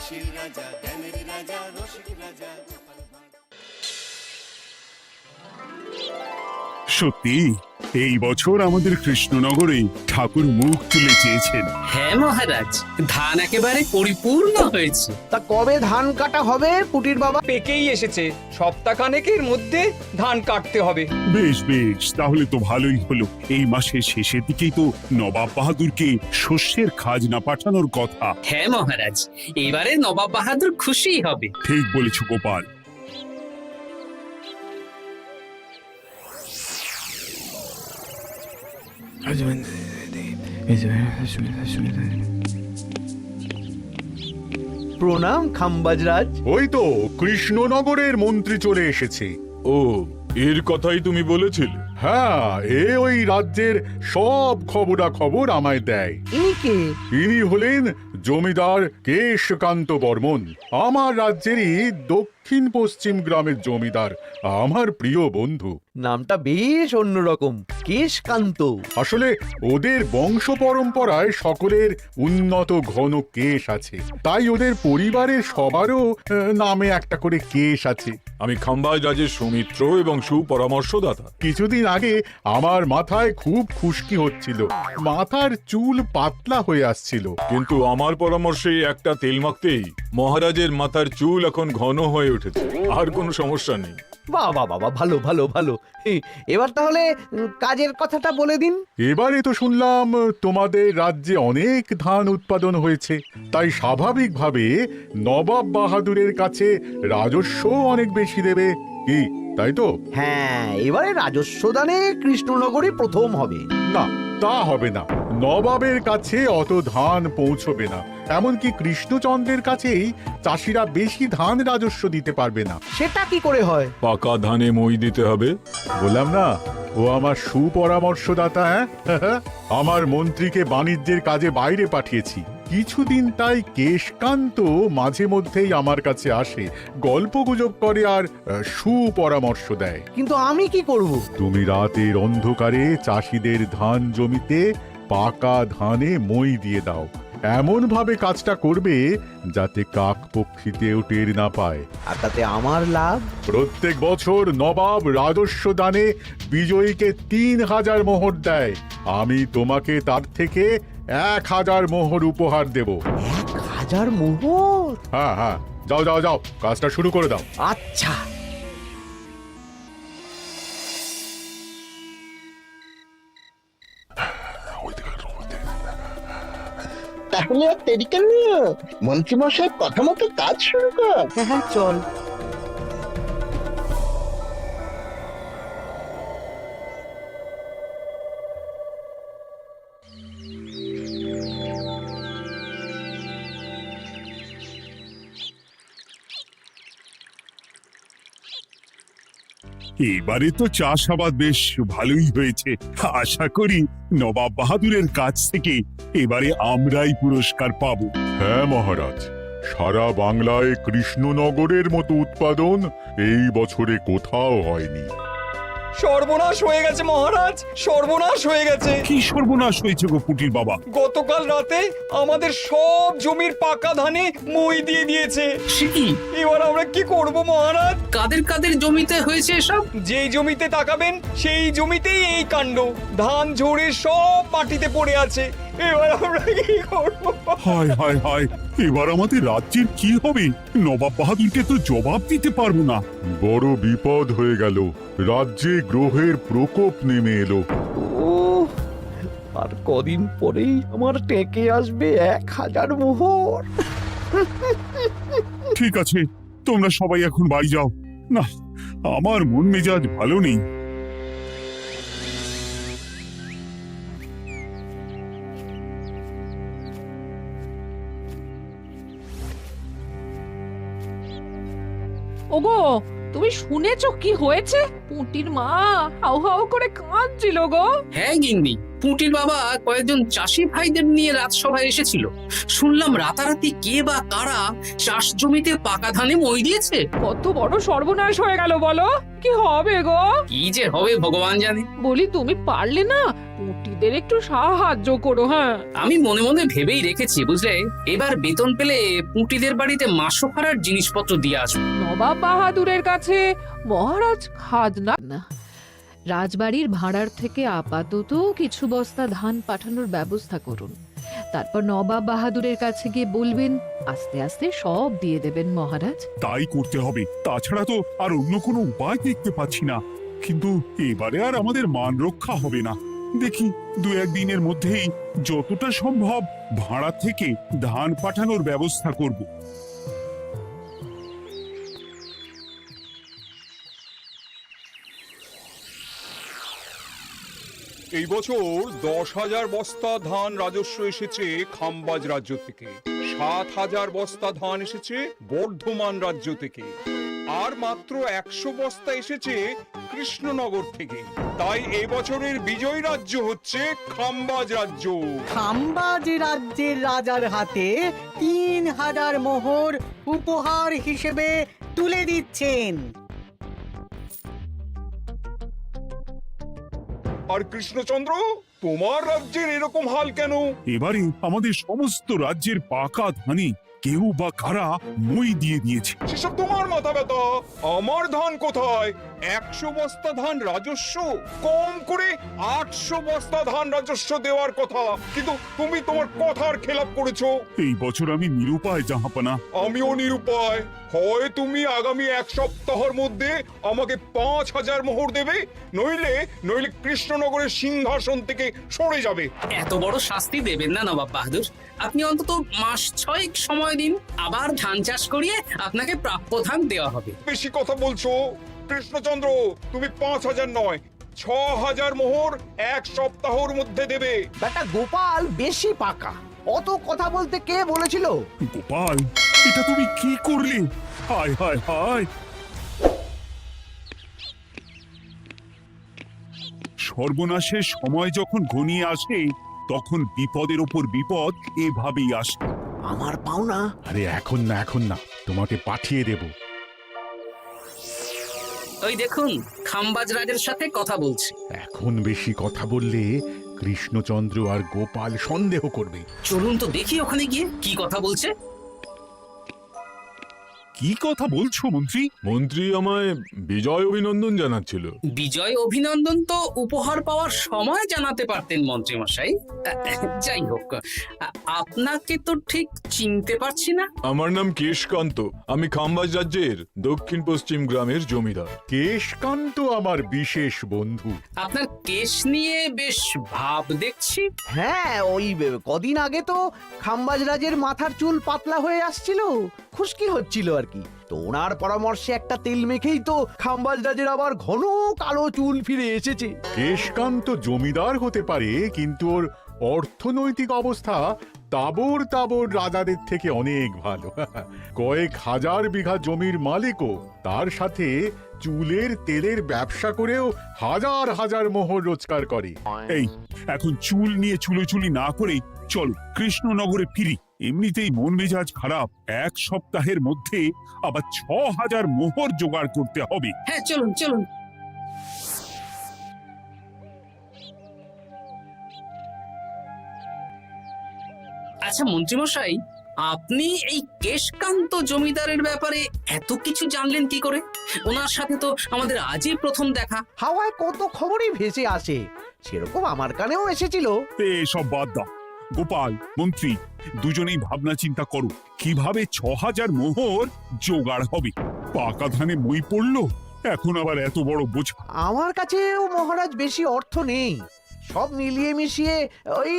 হাসির রাজা, জ্ঞানের রাজা, রসিক রাজা। সত্যি এই বছর আমাদের কৃষ্ণনগরে ঠাকুর মুখ তুলে চেয়েছেন। হ্যাঁ মহারাজ, ধান একেবারে পরিপূর্ণ হয়েছে। তা কবে ধান কাটা হবে পুটির বাবা? পেকেই এসেছে, সপ্তাহখানেকের মধ্যে ধান কাটতে হবে। বেশ বেশ, তাহলে তো ভালোই হলো। এই মাসের শেষের দিকেই তো নবাব বাহাদুরকে শস্যের খাজনা পাঠানোর কথা। হ্যাঁ মহারাজ, এবারে নবাব বাহাদুর খুশি হবে। ঠিক বলেছ গোপাল। প্রণাম খাম্বাজরাজ। ওই তো কৃষ্ণনগরের মন্ত্রী চলে এসেছে। ও, এর কথাই তুমি বলেছিলে? হ্যাঁ, ওই রাজ্যের সব খবরাখবর আমায় দেয়। ইনি কে? ইনি হলেন জমিদার কেশকান্ত বর্মন, আমার রাজ্যেরই দক্ষিণ পশ্চিম গ্রামের জমিদার, আমার প্রিয় বন্ধু। নামটা বেশ অন্যরকম, কেশকান্ত। আসলে ওদের বংশ পরম্পরায় সকলের উন্নত ঘন কেশ আছে, তাই ওদের পরিবারের সবারও নামে একটা করে কেশ আছে। আমি খাম্বাজ রাজের সৌমিত্র এবং সুপরামর্শদাতা। কিছুদিন আগে আমার মাথায় খুব খুশকি হচ্ছিল, মাথার চুল পাতলা হয়ে আসছিল। কিন্তু আমার পরামর্শে একটা তেল মাখতেই মহারাজের মাথার চুল এখন ঘন হয়ে উঠেছে, আর কোনো সমস্যা নেই। বাবা বাবা, ভালো ভালো ভালো। এবার তাহলে কাজের কথাটা বলে দিন। এবারে তো শুনলাম তোমাদের রাজ্যে অনেক ধান উৎপাদন হয়েছে, তাই স্বাভাবিকভাবে নবাব বাহাদুরের কাছে রাজস্ব অনেক বেশি দেবে, কি তাই তো? হ্যাঁ, এবারে রাজস্ব দানে কৃষ্ণনগরই প্রথম হবে। না, তা হবে না। নবাবের কাছে অত ধান পৌঁছবে না, এমনকি কৃষ্ণচন্দ্রের কাছেই চাষিরা বেশি ধান রাজস্ব দিতে পারবে না। সেটা কি করে হয়? পাকা ধানে মই দিতে হবে। বললাম না, ও আমার সুপরামর্শদাতা। হ্যাঁ, আমার মন্ত্রীকে বাণিজ্যের কাজে বাইরে পাঠিয়েছি কিছুদিন, তাই কেশকান্ত মাঝে মধ্যেই আমার কাছে আসে, গল্পগুজব করে আর সুপরামর্শ দেয়। কিন্তু আমি কি করব? তুমি রাতের অন্ধকারে চাষিদের ধান জমিতে পাকা ধানে মই দিয়ে দাও, এমন ভাবে কাজটা করবে যাতে কাক পক্ষীতেও টের না পায়। আর তাতে আমার লাভ? প্রত্যেক বছর নবাব রাজস্ব দানে বিজয়ীকে 3000 মোহর দেয়, আমি তোমাকে তার থেকে 1000 মোহর উপহার দেব। 1000 মোহর? হ্যাঁ হ্যাঁ, যাও যাও যাও, কাজটা শুরু করে দাও। আচ্ছা। তাহলে আর দেরি কেন, মন্ত্রী মশাই কথা মতো কাজ শুরু কর। হ্যাঁ চল। এবারে তো চাষাবাদ বেশ ভালোই হয়েছে। আশা করি নবাব বাহাদুরের কাছ থেকে এবারে আমরাই পুরস্কার পাবো। হ্যাঁ মহারাজ, সারা বাংলায় কৃষ্ণনগরের মতো উৎপাদন এই বছরে কোথাও হয়নি। সর্বনাশ হয়ে গেছে মহারাজ, সর্বনাশ হয়ে গেছে। কি সর্বনাশ হয়েছে গো পুটির বাবা? গতকাল রাতে আমাদের সব জমির পাকা ধানে মই দিয়ে দিয়েছে। সে কি? এবার আমরা কি করব মহারাজ? কাদের কাদের জমিতে হয়েছে এসব? যেই জমিতে তাকাবেন সেই জমিতেই এই কাণ্ড, ধান ঝরে সব মাটিতে পড়ে আছে। এবার আমরা কি করব? হায় হায় হায়, এবার আমাদের রাজ্যের কি হবে? নবাব বাহাদুরকে তো জবাব দিতে পারবো না। বড় বিপদ হয়ে গেল, রাজ্যে গ্রহের প্রকোপ নেমে এলো। ও, আর কদিন পরেই আমার টেকে আসবে 1000 মোহর। ঠিক আছে, তোমরা সবাই এখন বাড়ি যাও। না, আমার মন মেজাজ ভালো নেই। ওগো, তুমি শুনেছো কি হয়েছে? পুটির মা হাউ হাউ করে কাঁদছিল গো। হ্যাঁ গিন্নি, পুটির বাবা কয়েকজন চাষি ভাইদের নিয়ে রাজসভায় এসেছিল। শুনলাম রাতারাতি কে বা কারা চাষ জমিতে পাকা ধানে মই দিয়েছে। কত বড় সর্বনাশ হয়ে গেল বলো, কি হবে গো? কি যে হবে ভগবান জানে। বলি তুমি পারলে না পুটিদের একটু সাহায্য করো। হ্যাঁ, আমি মনে মনে ভেবেই রেখেছি বুঝলে, এবার বেতন পেলে পুঁটিদের বাড়িতে মাসো ভাড়ার জিনিসপত্র দিয়ে আসবো। নবাব বাহাদুরের কাছে মহারাজ খাজনা না, রাজবাড়ির ভাড়ার থেকে আপাতত কিছু বস্তা ধান পাঠানোর ব্যবস্থা করুন। তারপর নবাব বাহাদুরের কাছে গিয়ে বলবেন, আস্তে আস্তে সব দিয়ে দেবেন মহারাজ। তাই করতে হবে, তাছাড়া তো আর অন্য কোনো উপায় দেখতে পাচ্ছি না। কিন্তু এবারে আর আমাদের মান রক্ষা হবে না। দেখি দু একদিনের মধ্যেই যতটা সম্ভব ভাড়া থেকে ধান পাঠানোর ব্যবস্থা করব। এই বছর 10,000 বস্তা ধান রাজস্ব এসেছে খাম্বাজ রাজ্য থেকে, 7,000 বস্তা ধান এসেছে বর্ধমান রাজ্য থেকে, আর মাত্র 100 বস্তা এসেছে কৃষ্ণনগর থেকে। তাই এই বছরের বিজয়ী রাজ্য হচ্ছে খাম্বাজ রাজ্য। খাম্বাজ রাজ্যের রাজার হাতে 3,000 মোহর উপহার হিসেবে তুলে দিচ্ছেন। আর কৃষ্ণচন্দ্র, তোমার রাজ্যের এরকম হাল কেন? এবারে আমাদের সমস্ত রাজ্যের পাকা ধানে কেউ বা কারা মই দিয়ে দিয়েছে। সেসব তোমার মাথা ব্যথা। আমার ধান কোথায়? 100 বস্তা ধান রাজস্ব, কম করে 800 বস্তা ধান রাজস্ব দেওয়ার কথা, কিন্তু তুমি তোমার কথার খেলাপ করেছো। এই বছর আমি নিরুপায় জাহাপানা। আমিও নিরুপায়। হয় তুমি আগামী 1 সপ্তাহের মধ্যে আমাকে 5,000 মোহর দেবে, নইলে নইলে কৃষ্ণনগরের সিংহাসন থেকে সরে যাবে। এত বড় শাস্তি দেবেন না নবাব বাহাদুর, আপনি অন্তত মাস 6 সময় দিন, আবার ধান চাষ করিয়ে আপনাকে প্রাপ্য ধান দেওয়া হবে। বেশি কথা বলছো কৃষ্ণচন্দ্র, তুমি 5,000 নয় 6,000 মোহর 1 সপ্তাহের মধ্যে দেবে। বেটা গোপাল বেশি পাকা, অত কথা বলতে কে বলেছিল? গোপাল, এটা তুমি কি করলে? হায় হায় হায়! সর্বনাশের সময় যখন ঘনিয়ে আসে তখন বিপদের ওপর বিপদ এভাবেই আসে। আমার পাওনা। আরে এখন না, এখন না, তোমাকে পাঠিয়ে দেব। ওই দেখুন, খাম্বাজ রাজের সাথে কথা বলছে। এখন বেশি কথা বললে কৃষ্ণচন্দ্র আর গোপাল সন্দেহ করবে। চলুন তো দেখি ওখানে গিয়ে কি কথা বলছে। কি কথা বলছো মন্ত্রী? মন্ত্রী আমায় বিজয় অভিনন্দন জানাচ্ছিল। বিজয় অভিনন্দন তো উপহার পাওয়ার সময় জানাতে পারতেন মন্ত্রী মশাই। যাই হোক, আপনাকে তো ঠিক চিনতে পারছি না। আমার নাম কেশকান্ত, আমি খাম্বাজ রাজ্যের দক্ষিণ পশ্চিম গ্রামের জমিদার। কেশকান্ত আমার বিশেষ বন্ধু। আপনার কেশ নিয়ে বেশ ভাব দেখছি। হ্যাঁ, ওই কদিন আগে তো খাম্বাজ রাজের মাথার চুল পাতলা হয়ে আসছিল, খুশকি হচ্ছিল আর কি। তো ওনার পরামর্শে একটা তেল মেখেই তো খাম্বাজ রাজের আবার ঘন কালো চুল ফিরে এসেছে। কেশকান্ত জমিদার হতে পারে, কিন্তু ওর অর্থনৈতিক অবস্থা তাবর তাবর রাজাদের থেকে অনেক ভালো। কয়েক হাজার বিঘা জমির মালিকও, তার সাথে চুলের তেলের ব্যবসা করেও হাজার হাজার মোহর রোজগার করে। এই এখন চুল নিয়ে চুলোচুলি না করে চলো কৃষ্ণনগরে ফিরি। এমনিতেই মন মেজাজ খারাপ, 1 সপ্তাহের মধ্যে আবার 6,000 মোহর জোগাড় করতে হবে। হ্যাঁ, চলুন চলুন। আচ্ছা মন্ত্রীমশাই, আপনি এই কেশকান্ত জমিদারের ব্যাপারে এত কিছু জানলেন কি করে? ওনার সাথে তো আমাদের আজই প্রথম দেখা। হাওয়ায় কত খবরই ভেসে আসে, সেরকম আমার কানেও এসেছিল। এসব বাদ দাও। গোপাল, মন্ত্রী, দুজনেই ভাবনা চিন্তা করো কিভাবে 6,000 মোহর জোগাড় হবে। পাকা ধানে মই পড়লো, এখন আবার এত বড় বোঝা। আমার কাছেও মহারাজ বেশি অর্থ নেই, সব মিলিয়ে মিশিয়ে ওই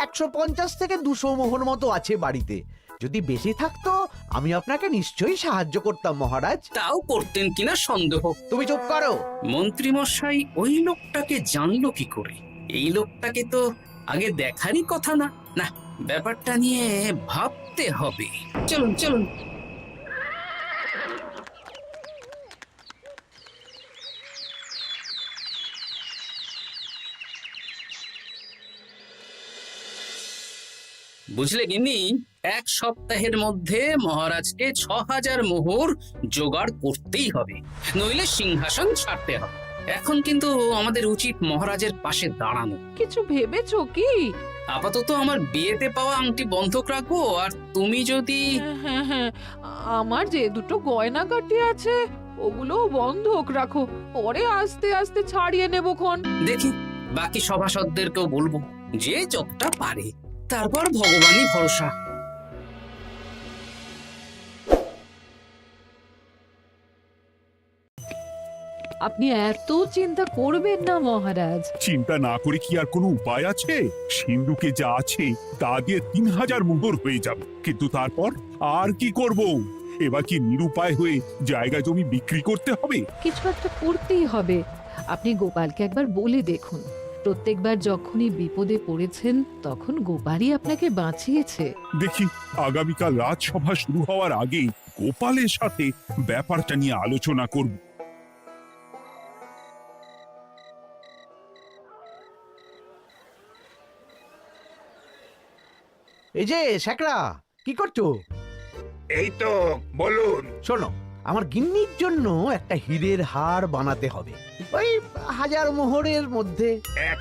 150 থেকে 200 মোহর মতো আছে বাড়িতে। যদি বেশি থাকতো আমি আপনাকে নিশ্চয়ই সাহায্য করতাম মহারাজ। তাও করতেন কিনা সন্দেহ। তুমি চুপ করো। মন্ত্রী মশাই ওই লোকটাকে জানলো কি করে? এই লোকটাকে তো আগে দেখারই কথা না। না, ব্যাপারটা নিয়ে ভাবতে হবে। চলুন চলুন। বুঝলে গিন্নি, 1 সপ্তাহের মধ্যে মহারাজকে 6,000 মোহর জোগাড় করতেই হবে, নইলে সিংহাসন ছাড়তে হবে। এখন কিন্তু আমাদের উচিত মহারাজের পাশে দাঁড়ানো। কিছু ভেবেছো কি? আপাতত আমার বিয়েতে পাওয়া আংটি বন্ধক রাখবো, আর তুমি যদি হ্যাঁ হ্যাঁ, আমার যে দুটো গয়নাগাটি আছে ওগুলো বন্ধক রাখো, পরে আস্তে আস্তে ছাড়িয়ে নেবো খন। দেখি বাকি সভাসদদেরকেও বলবো, যে যতটা পারে, তারপর ভগবানই ভরসা। আপনি এত চিন্তা করবেন না মহারাজ। চিন্তা না করে কি আর কোনো উপায় আছে? সিন্ধুকে যা আছে তা দিয়ে 3000 মোহর হয়ে যাবে, কিন্তু তারপর আর কি করব? এবার কি নিরুপায় হয়ে জায়গা জমি বিক্রি করতে হবে? কিছু একটা করতেই হবে। আপনি গোপালকে একবার বলে দেখুন, প্রত্যেকবার যখনই বিপদে পড়েছেন তখন গোপালই আপনাকে বাঁচিয়েছে। দেখি আগামীকাল রাজসভা শুরু হওয়ার আগে গোপালের সাথে ব্যাপারটা নিয়ে আলোচনা করব। এই যে শেখরা, কি করছো? এই তো, বলুন। শোনো, আমার গিন্নির জন্য একটা হীরের হার বানাতে হবে, ওই 1000 মোহরের মধ্যে।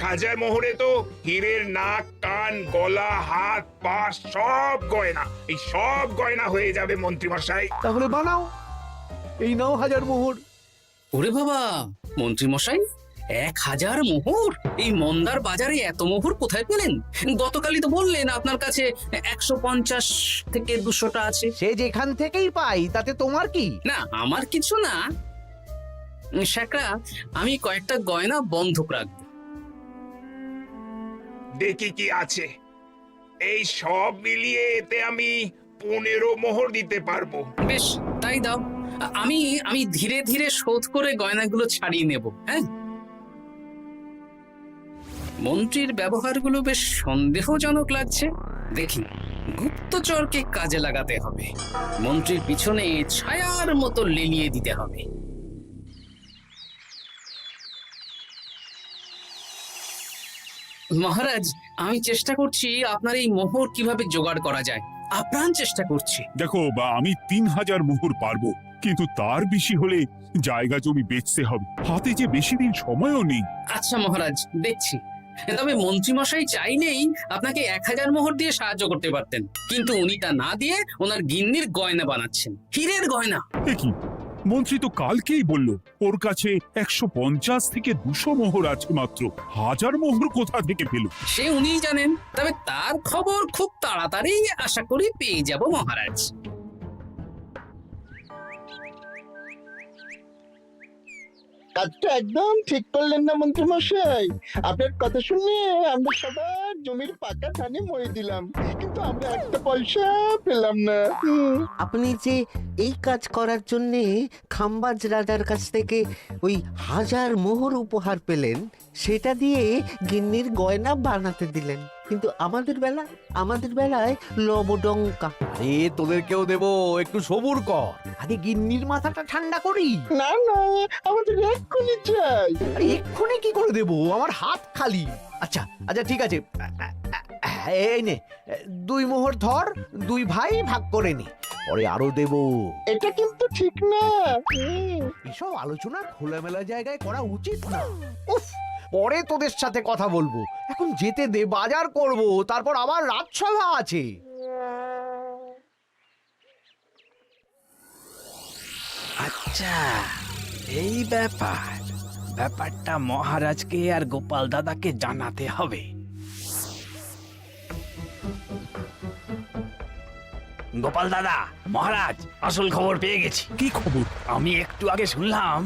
1000 মোহরে তো হীরের নাক, কান, গলা, হাত, পা সব গয়না, এই সব গয়না হয়ে যাবে মন্ত্রী মশাই। তাহলে বানাও, এই নাও 1000 মোহর। ওরে বাবা, মন্ত্রী মশাই 1000 মোহর! এই মন্দার বাজারে এত মোহর কোথায় পেলেন? গতকালই তো বললেন আপনার কাছে 150 থেকে 200টা আছে। সে যেখান থেকেই পাই তাতে তোমার কি? না, আমার কিছু না। শেখরা, আমি কয়েকটা গয়না বন্ধক রাখবো। দেখি কি আছে। এই সব মিলিয়ে এতে আমি 15 মোহর দিতে পারবো। বেশ, তাই দাও। আমি আমি ধীরে ধীরে শোধ করে গয়নাগুলো ছাড়িয়ে নেব। হ্যাঁ, মন্ত্রীর ব্যবহারগুলো বেশ সন্দেহজনক লাগছে। দেখি গুপ্তচরকে কাজে লাগাতে হবে, মন্ত্রীর পিছনে ছায়ার মতো লেলিয়ে দিতে হবে। মহারাজ, আমি চেষ্টা করছি আপনার এই মোহর কিভাবে জোগাড় করা যায়, আপ্রাণ চেষ্টা করছি। দেখো বা আমি 3000 মোহর পারবো, কিন্তু তার বেশি হলে জায়গা জমি বেচতে হবে, হাতে যে বেশি দিন সময়ও নেই। আচ্ছা মহারাজ, দেখছি। তবে মন্ত্রীমশাই চাইলেই আপনাকে 1000 মোহর দিয়ে সাহায্য করতে পারতেন, কিন্তু উনি তা না দিয়ে ওনার গিন্নির গয়না বানাচ্ছেন, হীরের গয়না। কি মন্ত্রী তো কালকেই বলল ওর কাছে 150 থেকে 200 মোহর আছে মাত্র, 1000 মোহর কোথা থেকে পেল? সে উনিই জানেন, তবে তার খবর খুব তাড়াতাড়ি আশা করি পেয়ে যাব মহারাজ। কাজটা একদম ঠিক করলেন না মন্ত্রী মশাই। আপনার কথা শুনে আমরা সবার জমির পাকা ধানে মই দিলাম, কিন্তু আমরা একটা পয়সা পেলাম না। আপনি যে এই কাজ করার জন্য খাম্বাজ রাজার কাছ থেকে ওই 1000 মোহর উপহার পেলেন, সেটা দিয়ে গিন্নির গয়না বানাতে দিলেন, কিন্তু আমাদের বেলায় লবডঙ্কা। তোদেরকেও দেবো, একটু সবুর কর, আগে গিন্নির মাথাটা ঠান্ডা করি। না না, আমাদের এক্ষুনি চাই। আরে এক্ষুনি কি করে দেবো, আমার হাত খালি। আচ্ছা আচ্ছা, ঠিক আছে, এই নে 2 মোহর ধর, 2 ভাই ভাগ করে নি, পরে আরো দেবো। এটা কিন্তু ঠিক না। এসব আলোচনা খোলামেলা জায়গায় করা উচিত না। উফ, পরে তোদের সাথে কথা বলবো, এখন যেতে দে, বাজার করব, তারপর আবার রাজসভা আছে। আচ্ছা, এই ব্যাপারটা মহারাজকে আর গোপাল দাদাকে জানাতে হবে। গোপাল দাদা, মহারাজ আসল খবর পেয়ে গেছি। কি খবর? আমি একটু আগে শুনলাম।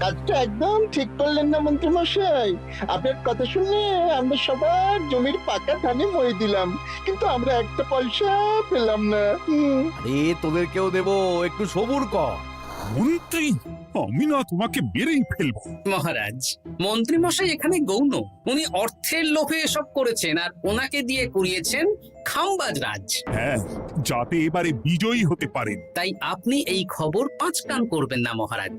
কাজটা একদম ঠিক করলেন না মন্ত্রী মশাই। আপনার কথা শুনে আমরা সবার জমির পাকা ধানে মই দিলাম, কিন্তু আমরা একটা পয়সা পেলাম না। আরে তোদেরকেও দেবো, একটু সবুর কর। মন্ত্রী, আমি না তোমাকে বেরেই ফেলবো। মহারাজ, মন্ত্রী মশাই এখানে গৌণ, উনি অর্থের লোভে এসব করেছেন, আর ওনাকে দিয়ে করিয়েছেন খাম্বাজ রাজ। হ্যাঁ, যাতে এবারে বিজয়ী হতে পারেন। তাই আপনি এই খবর 5 কান করবেন না মহারাজ।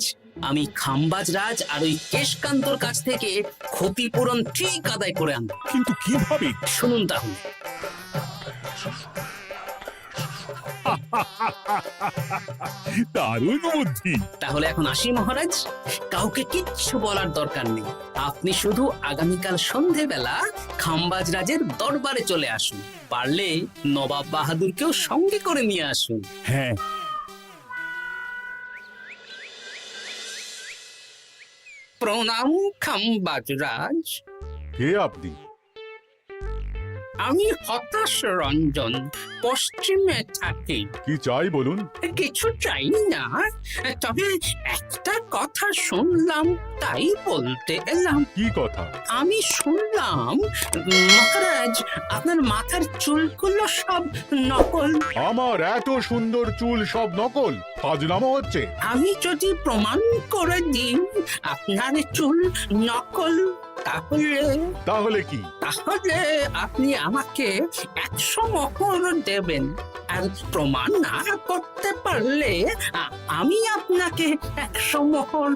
আমি খাম্বাজ রাজ আর ওই কেশকান্তর কাছ থেকে ক্ষতিপূরণ ঠিক আদায় করে আনব। কিন্তু কিভাবে? শুনুন তাহলে। দারুণ বুদ্ধি। তাহলে এখন আসি মহারাজ, কাউকে কিচ্ছু বলার দরকার নেই। আপনি শুধু আগামীকাল সন্ধেবেলা খাম্বাজ রাজের দরবারে চলে আসুন, পারলে নবাব বাহাদুরকেও সঙ্গে করে নিয়ে আসুন। হ্যাঁ, প্রণাম খাম্বাজ রাজ। কে আপনি? আমি হতাশ রঞ্জন, পশ্চিমে থাকি। কি চাই বলুন? কিছু চাই না, তবে একটা কথা শুনলাম তাই বলতে এলাম। কি কথা? আমি শুনলাম মহারাজ আপনার মাথার চুলগুলো সব নকল। আমার এত সুন্দর চুল সব নকল? ফাজলামো হচ্ছে। আমি যদি প্রমাণ করে দিই আপনার চুল নকল, তাহলে কি? তাহলে আপনি আমাকে 100 মোহর দেবেন, আর প্রমাণ না করতে পারলে আমি আপনাকে 100 মোহর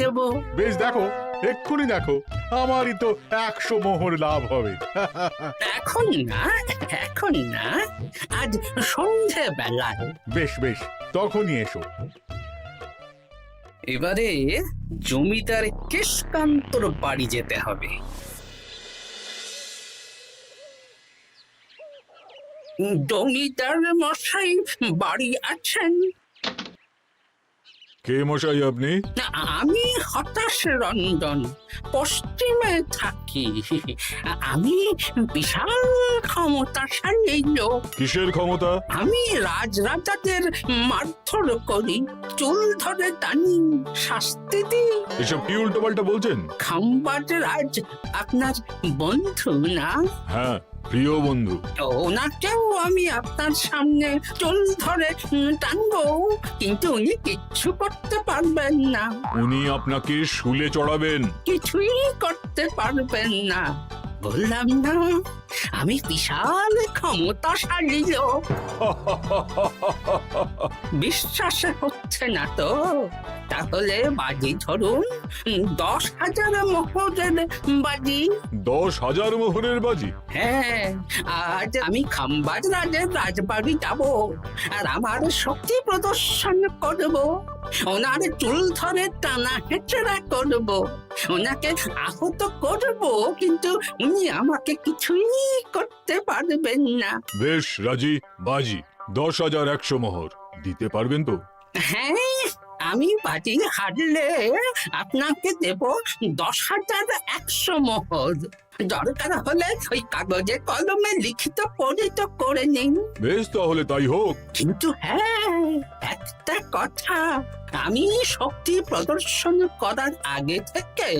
দেব। বেশ, দেখো, এক্ষুনি দেখো, আমারই তো 100 মোহর লাভ হবে। এখন না, এখন না, আজ সন্ধে বেলায়। বেশ বেশ, তখনই এসো। এবারে জমিদার কেশকান্তর বাড়ি যেতে হবে। জমিদার মশাই বাড়ি আছেন? কে মশাই আপনি? আমি হতাশ রঞ্জন, পশ্চিমে থাকি। আমি বিশাল ক্ষমতাশালী লোক। কিসের ক্ষমতা? আমি রাজরাজাদের মারধর করি, চুল ধরে টানি, শাস্তি দিই। এসব কি উল্টো পাল্টা বলছেন? খাম্বাজ রাজ আপনার বন্ধু না? হ্যাঁ, প্রিয় বন্ধু। ওনাকেও আমি আপনার সামনে চুল ধরে টানবো, কিন্তু উনি কিচ্ছু করতে পারবেন না। উনি আপনাকে শুলে চড়াবেন। কিছুই করতে পারবেন না, বললাম না আমি বিশাল ক্ষমতাশালী লোক। বিশ্বাস হচ্ছে না তো? তাহলে বাজি ধরুন, 10,000 মোহরের বাজি। 10,000 মোহরের বাজি? হ্যাঁ, আজ আমি খাম্বাজ রাজের রাজবাড়ি যাব, আর আমার শক্তি প্রদর্শন করব। ওনার চুল ধরে টানা হেঁচড়া করব, ওনাকে আহত করব, কিন্তু উনি আমাকে কিছুই করতে পারবেন না। বেশ, রাজি, বাজি। 10,100 মোহর দিতে পারবেন তো? হ্যাঁ, আমি বাজি হারলে আপনাকে দেব 10,100 মোহর। দরকার হলে ওই কাগজে কলমে লিখিত পরিত করে নিন। বেশ, তাহলে তাই হোক। কিন্তু হ্যাঁ, একটা কথা, আমি শক্তি প্রদর্শন করার আগে থেকে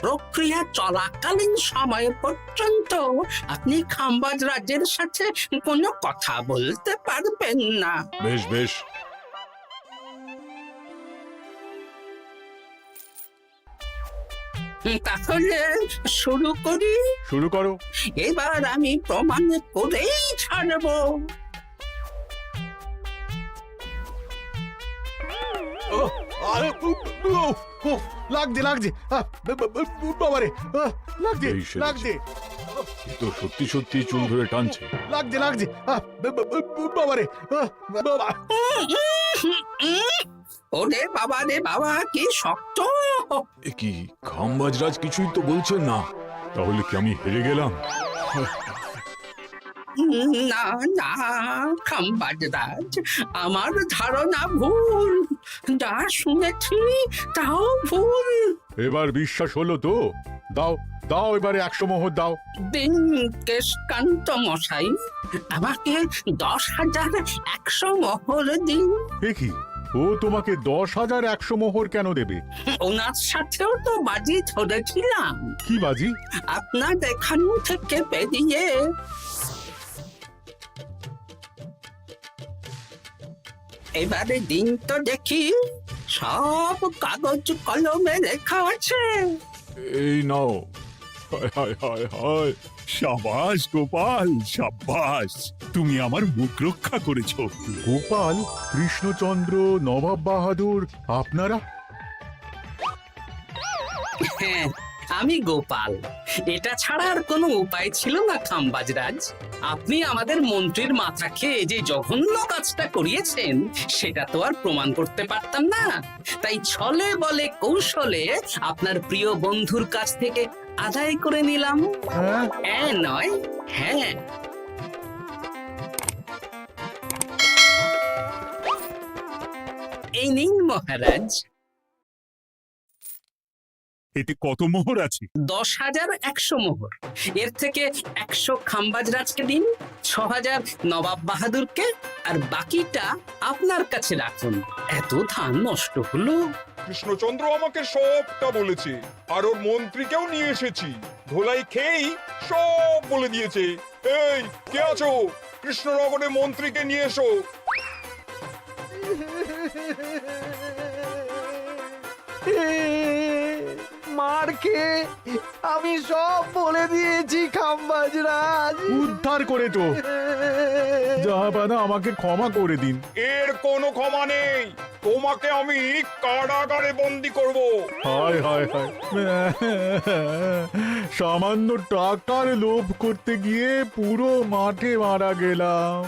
প্রক্রিয়া চলাকালীন সময় পর্যন্ত আপনি খাম্বাজ রাজের সাথে কোনো কথা বলতে পারবেন না। বেশ বেশ। তাহলে শুরু করি। শুরু করো। এবার আমি প্রমাণ করেই ছাড়বো। লাগছে লাগছে, বাবারে, লাগছে এই সেরেছে। লাগছে, এ তো সত্যি সত্যি চুল ধরে টানছে। লাগছে লাগছে, বাবারে, বাবা। ওরে বাবা রে বাবা, কি শক্ত! এ কি, খাম্বাজরাজ কিছুই তো বলছেন না? তাহলে কি আমি হেরে গেলাম? না না খাম্বাজ রাজ, আমার ধারণা ভুল, যা শুনেছি তাও ভুল। এবার বিশ্বাস হলো তো? দাও দাও, এবারে 100 মোহর দাও। দিন কেশকান্ত মশাই, আমাকে 10,100 মোহর দিন। এ কি, ও তোমাকে 10,100 মোহর কেন দেবে? ওনার সাথেও তো বাজি ধরেছিলাম। কি বাজি? আপনার এখান থেকে বেরিয়ে এবারে দিন তো দেখি, সব কাগজ কলমে লেখা আছে। এই নাও। হায় হায় হায় হায়। সাবাস গোপাল, সাবাস, তুমি আমার মুখ রক্ষা করেছো। গোপাল, কৃষ্ণচন্দ্র, নবাব বাহাদুর, আপনারা? হ্যাঁ, আমি গোপাল। এটা ছাড়া আর কোনো উপায় ছিল না খাম্বাজ রাজ। আপনি আমাদের মন্ত্রীর মাথা খেয়ে যে জঘন্য কাজটা করিয়েছেন সেটা তো আর প্রমাণ করতে পারতাম না, তাই ছলে বলে কৌশলে আপনার প্রিয় বন্ধুর কাছ থেকে আদায় করে নিলাম। হ্যাঁ নয়, হ্যাঁ। এই নিন মহারাজ। এতে কত মোহর আছে? 10,100 মোহর। এর থেকে 100 খাম্বাজরাজকে দিন, 6,000 নবাব বাহাদুরকে, আর বাকিটা আপনার কাছে রাখুন। এত ধান নষ্ট হলো। কৃষ্ণচন্দ্র আমাকে সবটা বলেছে, আর ওর মন্ত্রীকেও নিয়ে এসেছি। ধোলাই খেয়েই সব বলে দিয়েছে। এই কে আছো? কৃষ্ণনগরে মন্ত্রীকে নিয়ে এসো। মার খেয়ে আমি সব বলে দিয়েছি খাম্বাজরাজ। উদ্ধার করে তো জাহাপানা, আমাকে ক্ষমা করে দিন। এর কোনো ক্ষমা নেই, তোমাকে আমি কারাগারে বন্দি করব। হায় হায় হায়, সামান্য টাকার লোভ করতে গিয়ে পুরো মাঠে মারা গেলাম।